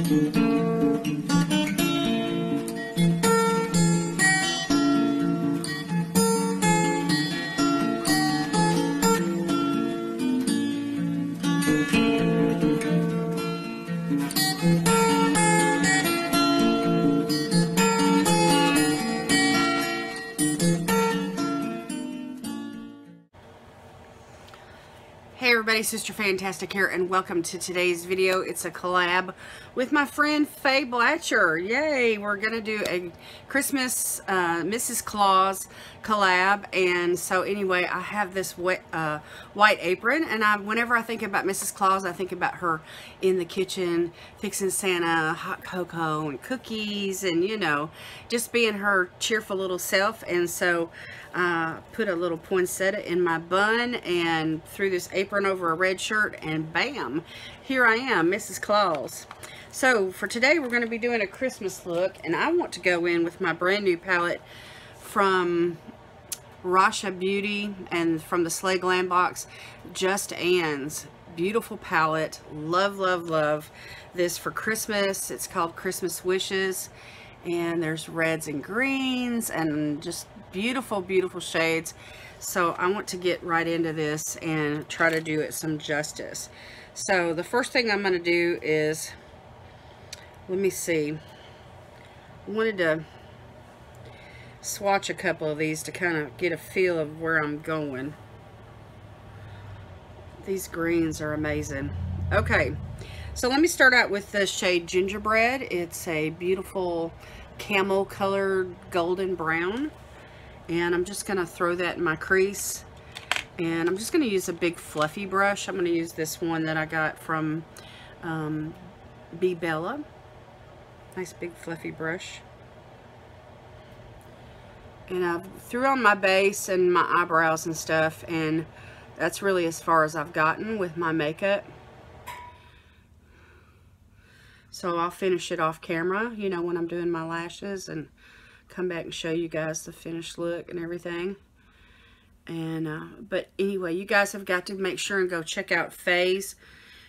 Hey everybody, Sister Fantastic here, and welcome to today's video. It's a collab with my friend Faye Blatcher. Yay! We're gonna do a Christmas Mrs. Claus collab, and so anyway, I have this white apron, and whenever I think about Mrs. Claus, I think about her in the kitchen fixing Santa hot cocoa and cookies, and you know, just being her cheerful little self. And so put a little poinsettia in my bun and threw this apron over a red shirt, and bam, here I am, Mrs. Claus. So for today we're going to be doing a Christmas look, and I want to go in with my brand new palette from Rasha Beauty and from the Slay Glam box, Justanne's beautiful palette. Love, love, love this for Christmas. It's called Christmas Wishes, and there's reds and greens and just beautiful, beautiful shades. So I want to get right into this and try to do it some justice. So the first thing I'm going to do is, let me see, I wanted to swatch a couple of these to kind of get a feel of where I'm going. These greens are amazing. Okay, so let me start out with the shade Gingerbread. It's a beautiful camel colored golden brown, and I'm just going to throw that in my crease, and I'm just going to use a big fluffy brush. I'm going to use this one that I got from B Bella. Nice big fluffy brush. And I threw on my base and my eyebrows and stuff, and that's really as far as I've gotten with my makeup. So I'll finish it off camera, you know, when I'm doing my lashes, and come back and show you guys the finished look and everything. And but anyway, you guys have got to make sure and go check out Faye's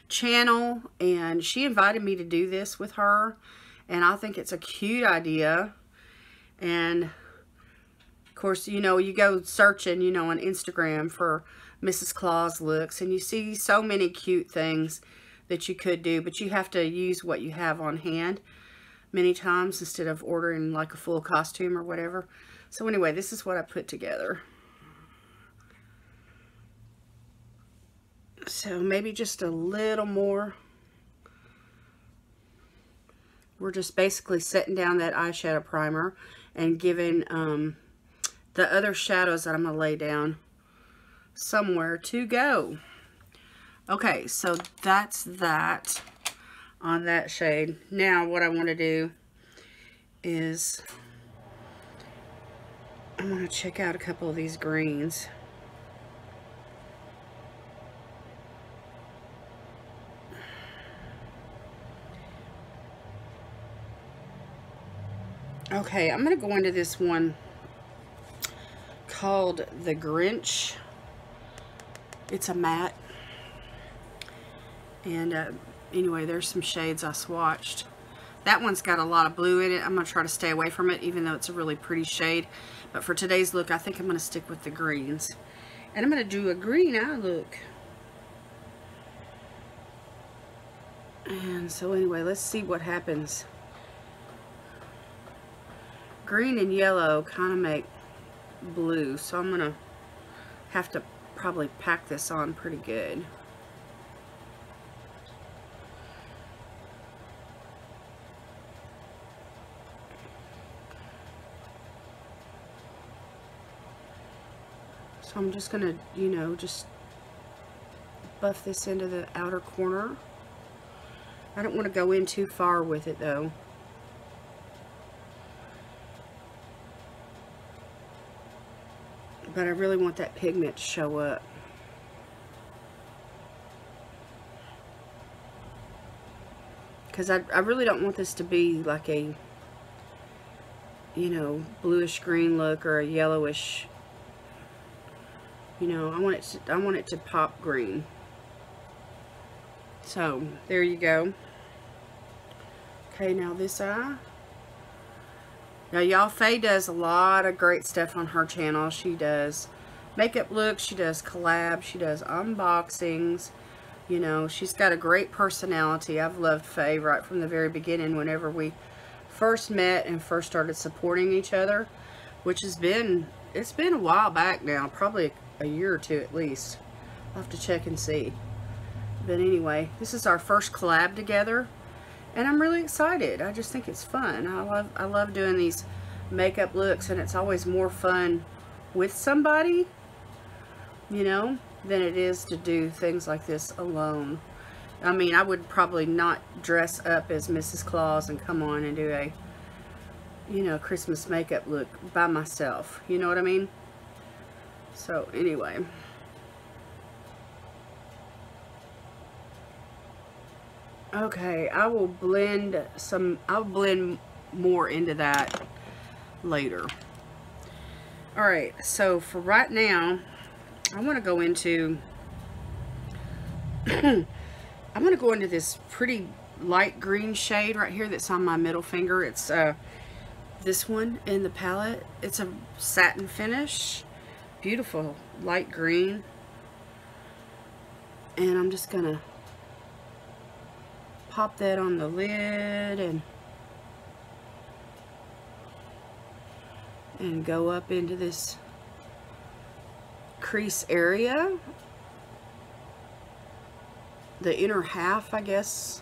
channel, and she invited me to do this with her, and I think it's a cute idea. And of course, you know, you go searching, you know, on Instagram for Mrs. Claus looks, and you see so many cute things that you could do, but you have to use what you have on hand many times instead of ordering like a full costume or whatever. So anyway, this is what I put together. So maybe just a little more. We're just basically setting down that eyeshadow primer and giving the other shadows that I'm going to lay down somewhere to go. Okay, so that's that on that shade. Now what I want to do is I'm going to check out a couple of these greens. Okay, I'm going to go into this one called the Grinch. It's a matte. And anyway, there's some shades I swatched. That one's got a lot of blue in it. I'm going to try to stay away from it, even though it's a really pretty shade. But for today's look, I think I'm going to stick with the greens. And I'm going to do a green eye look. And so anyway, let's see what happens. Green and yellow kind of make blue, so I'm going to have to probably pack this on pretty good. So I'm just going to, you know, just buff this into the outer corner. I don't want to go in too far with it though. But I really want that pigment to show up. Because I really don't want this to be like a, you know, bluish green look or a yellowish, you know, I want it to pop green. So there you go. Okay, now this eye. Now y'all, Faye does a lot of great stuff on her channel. She does makeup looks, she does collabs, she does unboxings. You know, she's got a great personality. I've loved Faye right from the very beginning whenever we first met and first started supporting each other, which has been, it's been a while back now, probably a year or two at least. I'll have to check and see. But anyway, this is our first collab together, and I'm really excited. I just think it's fun. I love doing these makeup looks, and it's always more fun with somebody, you know, than it is to do things like this alone. I mean, I would probably not dress up as Mrs. Claus and come on and do a, you know, Christmas makeup look by myself. You know what I mean? So anyway. Okay, I'll blend more into that later. Alright, so for right now, I want to go into I'm going to go into this pretty light green shade right here that's on my middle finger. It's this one in the palette. It's a satin finish. Beautiful light green. And I'm just going to pop that on the lid and go up into this crease area, the inner half, I guess.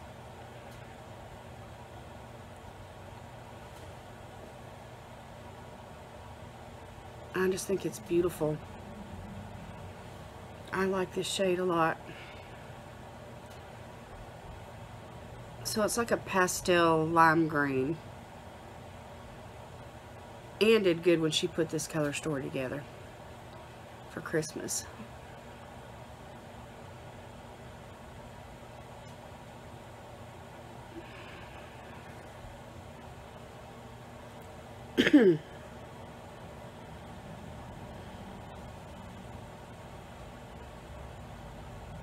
I just think it's beautiful. I like this shade a lot. So it's like a pastel lime green. Anne did good when she put this color story together for Christmas.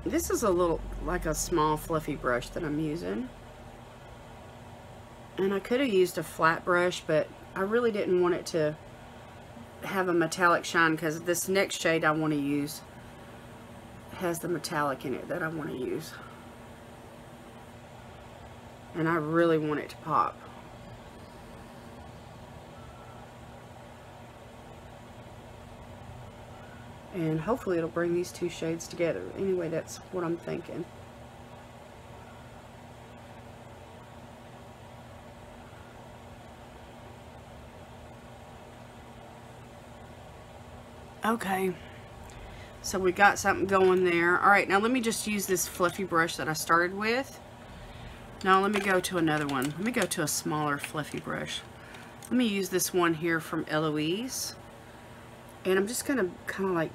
This is a little, like a small fluffy brush that I'm using. And I could have used a flat brush, but I really didn't want it to have a metallic shine, because this next shade I want to use has the metallic in it that I want to use. And I really want it to pop. And hopefully it'll bring these two shades together. Anyway, that's what I'm thinking. Okay, so we got something going there. Alright, now let me just use this fluffy brush that I started with. Now let me go to another one. Let me go to a smaller fluffy brush. Let me use this one here from Eloise. And I'm just going to kind of like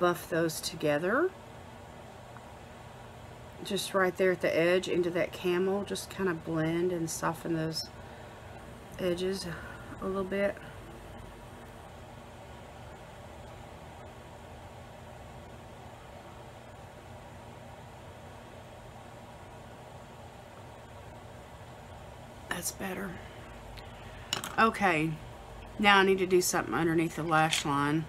buff those together. Just right there at the edge into that camel. Just kind of blend and soften those edges a little bit. That's better. Okay, now I need to do something underneath the lash line.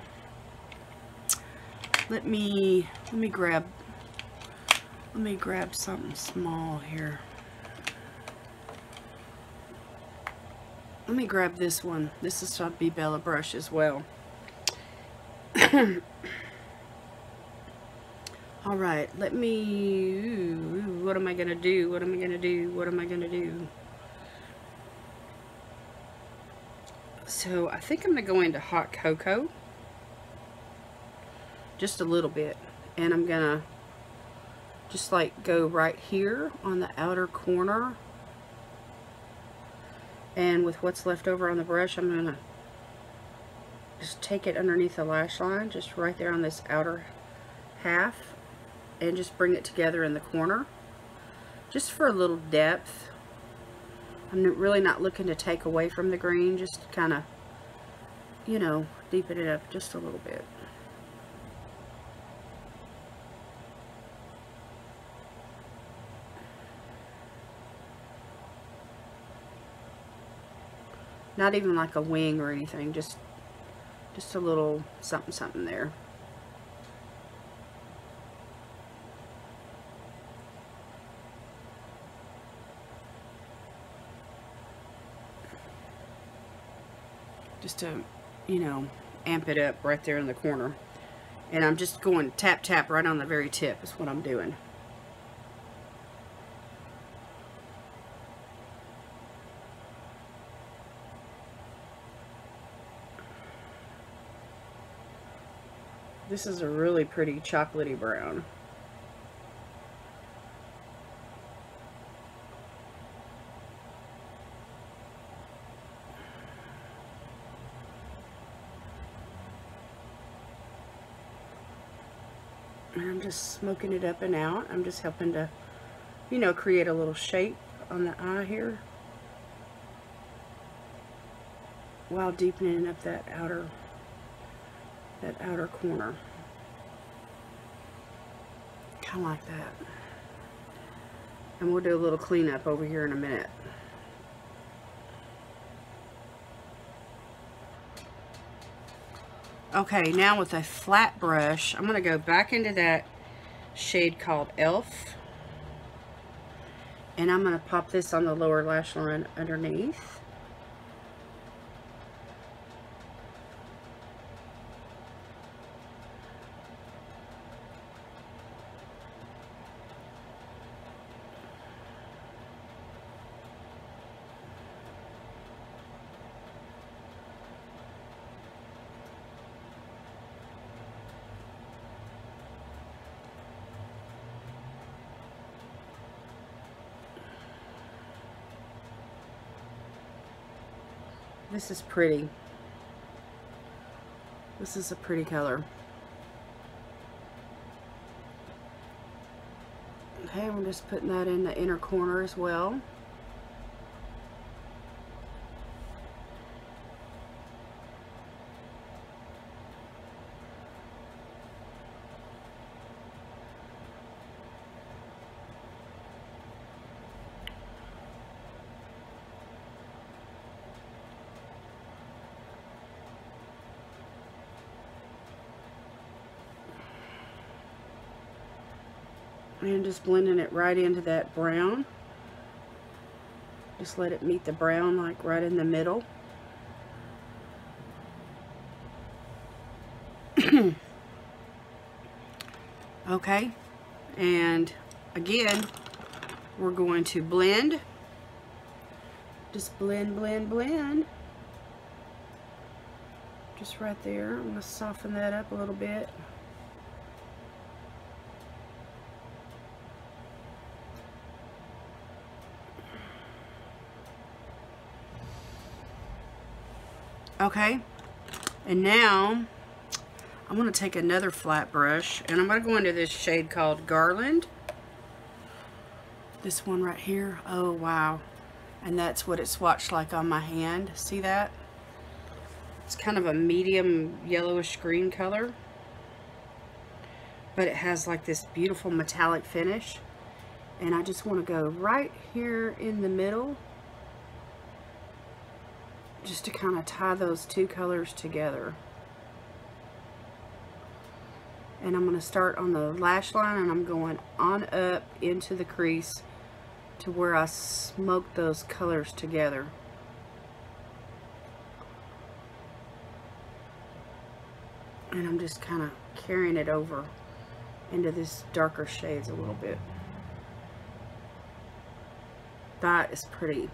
Let me grab something small here. Let me grab this one. This is a B Bella brush as well. All right, let me. What am I gonna do? What am I gonna do? What am I gonna do? So I think I'm going to go into hot cocoa, just a little bit, and I'm going to just like go right here on the outer corner, and with what's left over on the brush, I'm going to just take it underneath the lash line, just right there on this outer half, and just bring it together in the corner, just for a little depth. I'm really not looking to take away from the green, just kind of, you know, deepen it up just a little bit. Not even like a wing or anything, just a little something something there. Just to, you know, amp it up right there in the corner. And I'm just going tap tap right on the very tip is what I'm doing. This is a really pretty chocolatey brown. And I'm just smoking it up and out. I'm just helping to, you know, create a little shape on the eye here, while deepening up that outer corner. Kind of like that. And we'll do a little cleanup over here in a minute. Okay, now with a flat brush, I'm going to go back into that shade called Elf. And I'm going to pop this on the lower lash line underneath. This is pretty. This is a pretty color. Okay, I'm just putting that in the inner corner as well. And just blending it right into that brown. Just let it meet the brown like right in the middle. Okay, and again we're going to blend. Just blend, blend, blend. Just right there. I'm going to soften that up a little bit. Okay, and now I'm going to take another flat brush and I'm going to go into this shade called Garland. This one right here. Oh wow. And that's what it swatched like on my hand. See that? It's kind of a medium yellowish green color, but it has like this beautiful metallic finish. And I just want to go right here in the middle, just to kind of tie those two colors together. And I'm going to start on the lash line and I'm going on up into the crease to where I smoke those colors together. And I'm just kind of carrying it over into this darker shades a little bit. That is pretty.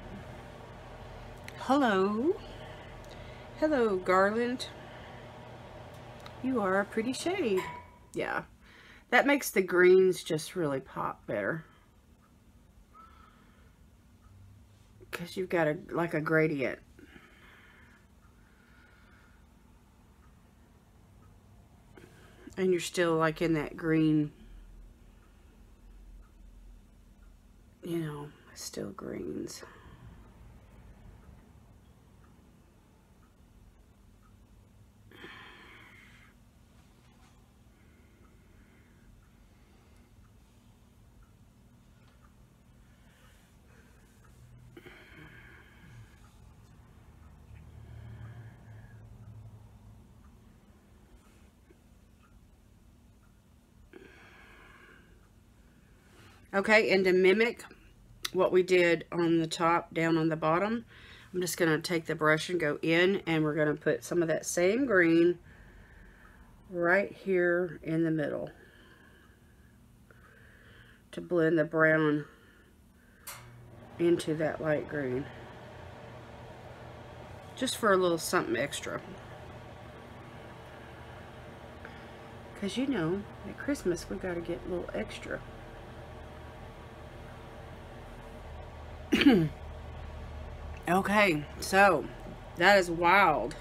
Hello. Hello, Garland. You are a pretty shade. Yeah. That makes the greens just really pop better. Because you've got like a gradient. And you're still like in that green, you know, still greens. Okay, and to mimic what we did on the top, down on the bottom, I'm just going to take the brush and go in, and we're going to put some of that same green right here in the middle to blend the brown into that light green. Just for a little something extra. Because you know, at Christmas we got to get a little extra. Okay, so that is wild.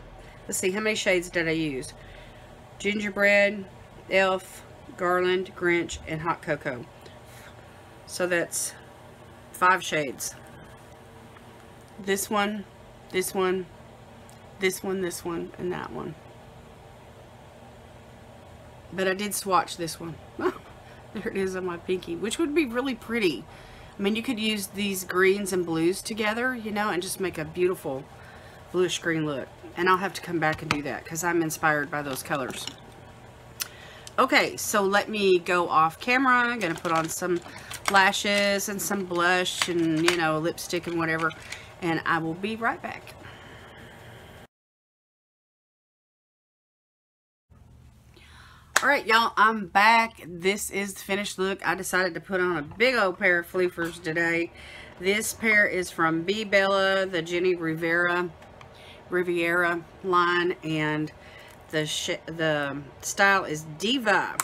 Let's see, how many shades did I use? Gingerbread, Elf, Garland, Grinch, and Hot Cocoa. So that's 5 shades. This one, this one, this one, this one, and that one. But I did swatch this one. There it is on my pinky, which would be really pretty. I mean, you could use these greens and blues together, you know, and just make a beautiful bluish green look. And I'll have to come back and do that because I'm inspired by those colors. Okay, so let me go off camera. I'm going to put on some lashes and some blush and, you know, lipstick and whatever. And I will be right back. Alright, y'all, I'm back. This is the finished look. I decided to put on a big old pair of floofers today. This pair is from B. Bella, the Jenny Riviera line, and the style is Diva.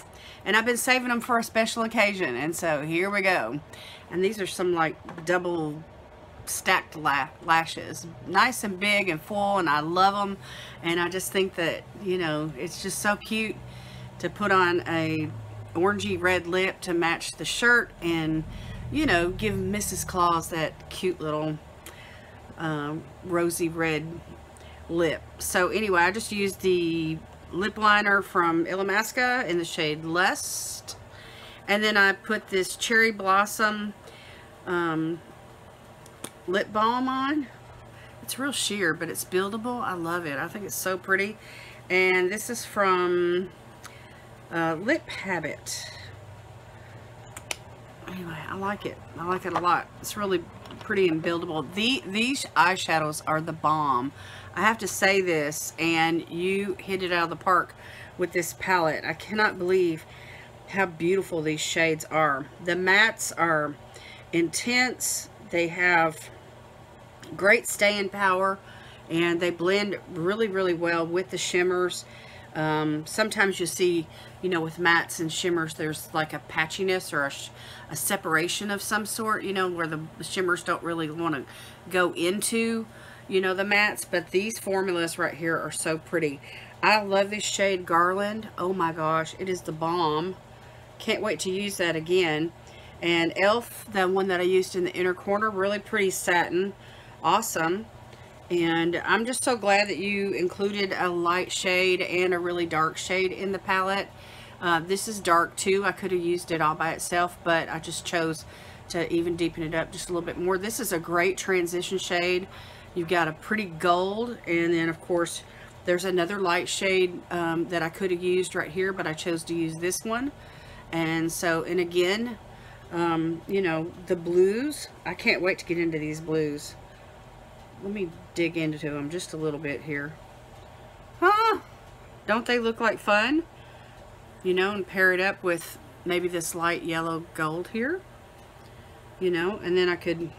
And I've been saving them for a special occasion, and so here we go. And these are some like double stacked lashes, nice and big and full, and I love them. And I just think that, you know, it's just so cute to put on a orangey red lip to match the shirt and, you know, give Mrs. Claus that cute little rosy red lip. So anyway, I just used the lip liner from Illamasqua in the shade Lust, and then I put this Cherry Blossom lip balm on. It's real sheer, but it's buildable. I love it. I think it's so pretty. And this is from Lip Habit. Anyway, I like it. I like it a lot. It's really pretty and buildable. These eyeshadows are the bomb. I have to say this, and you hit it out of the park with this palette. I cannot believe how beautiful these shades are. The mattes are intense. They have great staying power, and they blend really, really well with the shimmers. Sometimes you see, you know, with mattes and shimmers, there's like a patchiness or a separation of some sort, you know, where the shimmers don't really want to go into, you know, the mattes. But these formulas right here are so pretty. I love this shade Garland. Oh my gosh, it is the bomb. Can't wait to use that again. And Elf, the one that I used in the inner corner, really pretty satin. Awesome. And I'm just so glad that you included a light shade and a really dark shade in the palette. This is dark too. I could have used it all by itself, but I just chose to even deepen it up just a little bit more. This is a great transition shade. You've got a pretty gold, and then of course there's another light shade that I could have used right here, but I chose to use this one. And so, and again, you know, the blues, I can't wait to get into these blues. Let me dig into them just a little bit here. Huh? Don't they look like fun? You know, and pair it up with maybe this light yellow gold here. You know, and then I could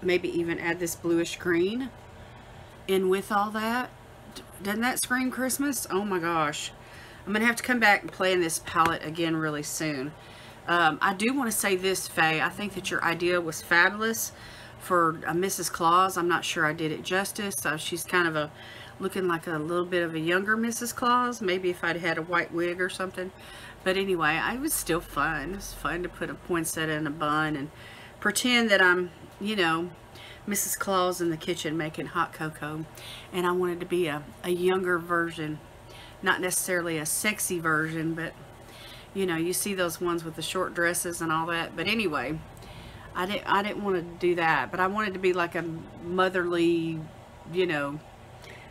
maybe even add this bluish green in with all that. Doesn't that scream Christmas? Oh my gosh. I'm going to have to come back and play in this palette again really soon. I do want to say this, Faye. I think that your idea was fabulous for a Mrs. Claus. I'm not sure I did it justice. She's kind of looking like a little bit of a younger Mrs. Claus. Maybe if I'd had a white wig or something. But anyway, it was still fun. It was fun to put a poinsettia in a bun and pretend that I'm, you know, Mrs. Claus in the kitchen making hot cocoa. And I wanted to be a younger version. Not necessarily a sexy version, but, you know, you see those ones with the short dresses and all that. But anyway, I didn't want to do that, but I wanted to be like a motherly, you know,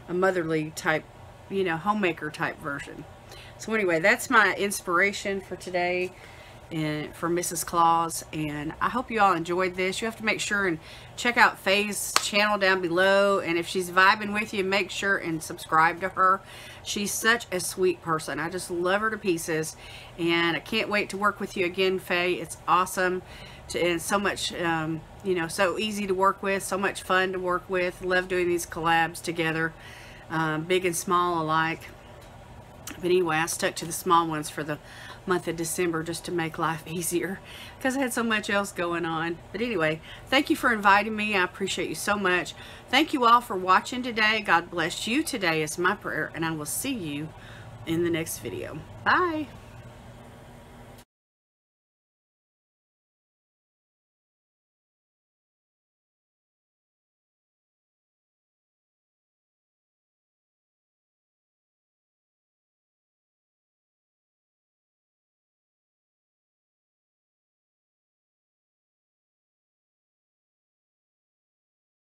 a motherly type, you know, homemaker type version. So anyway, that's my inspiration for today. for Mrs. Claus, and I hope you all enjoyed this. You have to make sure and check out Faye's channel down below, and if she's vibing with you, make sure and subscribe to her. She's such a sweet person. I just love her to pieces, and I can't wait to work with you again, Faye. It's awesome and so much you know, so easy to work with, so much fun to work with. Love doing these collabs together, big and small alike. But anyway, I stuck to the small ones for the month of December just to make life easier because I had so much else going on. But anyway, thank you for inviting me. I appreciate you so much. Thank you all for watching today. God bless you today is my prayer, and I will see you in the next video. Bye.